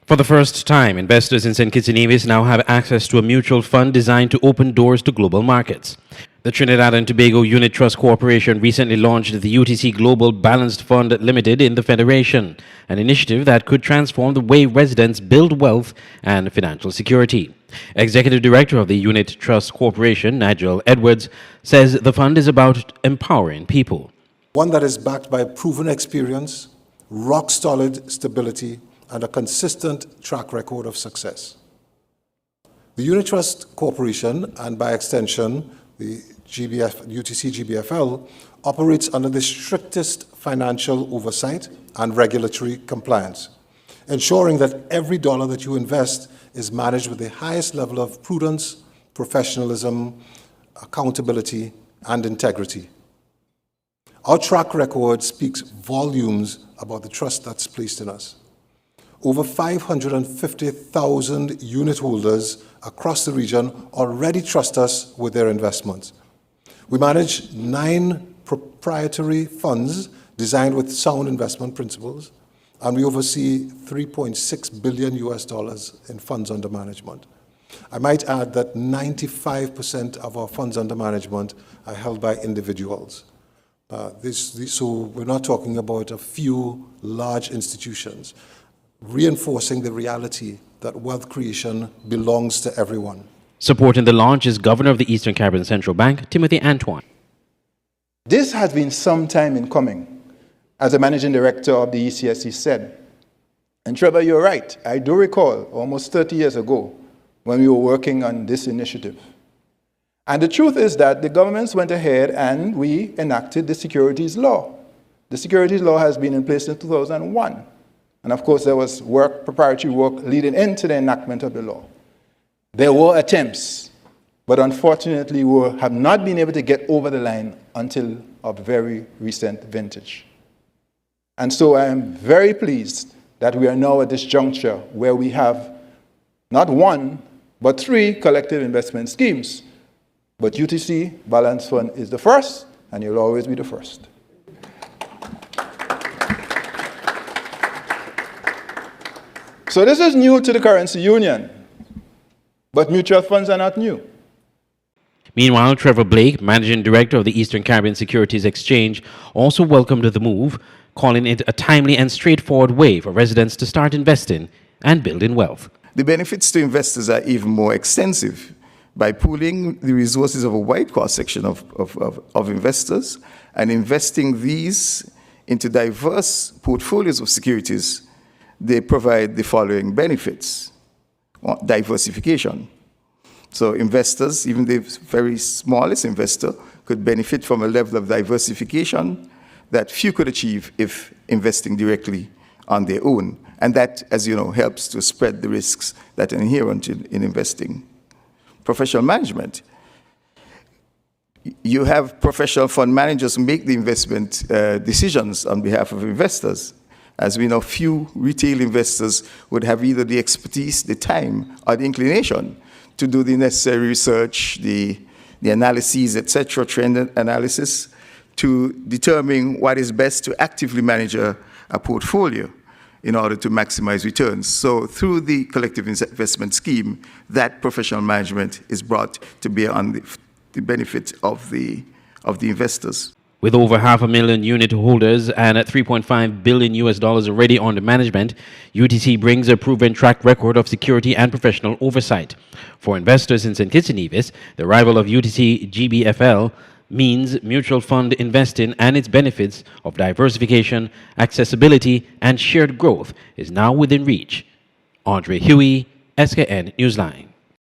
For the first time, investors in St. Kitts and Nevis now have access to a mutual fund designed to open doors to global markets. The Trinidad and Tobago Unit Trust Corporation recently launched the UTC Global Balanced Fund Limited in the Federation, an initiative that could transform the way residents build wealth and financial security. Executive Director of the Unit Trust Corporation, Nigel Edwards, says the fund is about empowering people. One that is backed by proven experience, rock-solid stability, and a consistent track record of success. The Unit Trust Corporation, and by extension, the UTC GBFL, operates under the strictest financial oversight and regulatory compliance, ensuring that every dollar that you invest is managed with the highest level of prudence, professionalism, accountability, and integrity. Our track record speaks volumes about the trust that's placed in us. Over 550,000 unit holders across the region already trust us with their investments. We manage 9 proprietary funds designed with sound investment principles, and we oversee $3.6 billion in funds under management. I might add that 95% of our funds under management are held by individuals. So we're not talking about a few large institutions, reinforcing the reality that wealth creation belongs to everyone. Supporting the launch is Governor of the Eastern Caribbean Central Bank, Timothy Antoine. This has been some time in coming, as the Managing Director of the ECSC said. And Trevor, you're right. I do recall almost 30 years ago when we were working on this initiative. And the truth is that the governments went ahead and we enacted the securities law. The securities law has been in place since 2001. And of course, there was preparatory work leading into the enactment of the law. There were attempts, but unfortunately, we have not been able to get over the line until a very recent vintage. And so I am very pleased that we are now at this juncture where we have not 1, but 3 collective investment schemes. But UTC Balance Fund is the first, and you'll always be the first. So this is new to the currency union, but mutual funds are not new. Meanwhile, Trevor Blake, Managing Director of the Eastern Caribbean Securities Exchange, also welcomed the move, calling it a timely and straightforward way for residents to start investing and building wealth. The benefits to investors are even more extensive by pooling the resources of a wide cross-section of investors and investing these into diverse portfolios of securities. They provide the following benefits. Diversification. So investors, even the very smallest investor, could benefit from a level of diversification that few could achieve if investing directly on their own. And that, as you know, helps to spread the risks that are inherent in investing. Professional management. You have professional fund managers make the investment decisions on behalf of investors. As we know, few retail investors would have either the expertise, the time, or the inclination to do the necessary research, the analyses, etc., trend analysis, to determine what is best to actively manage a portfolio in order to maximize returns. So through the collective investment scheme, that professional management is brought to bear on the benefit of the investors. With over 500,000 unit holders and at $3.5 billion already under management, UTC brings a proven track record of security and professional oversight. For investors in St. Kitts and Nevis, the arrival of UTC GBFL means mutual fund investing and its benefits of diversification, accessibility, and shared growth is now within reach. Andre Huey, SKN Newsline.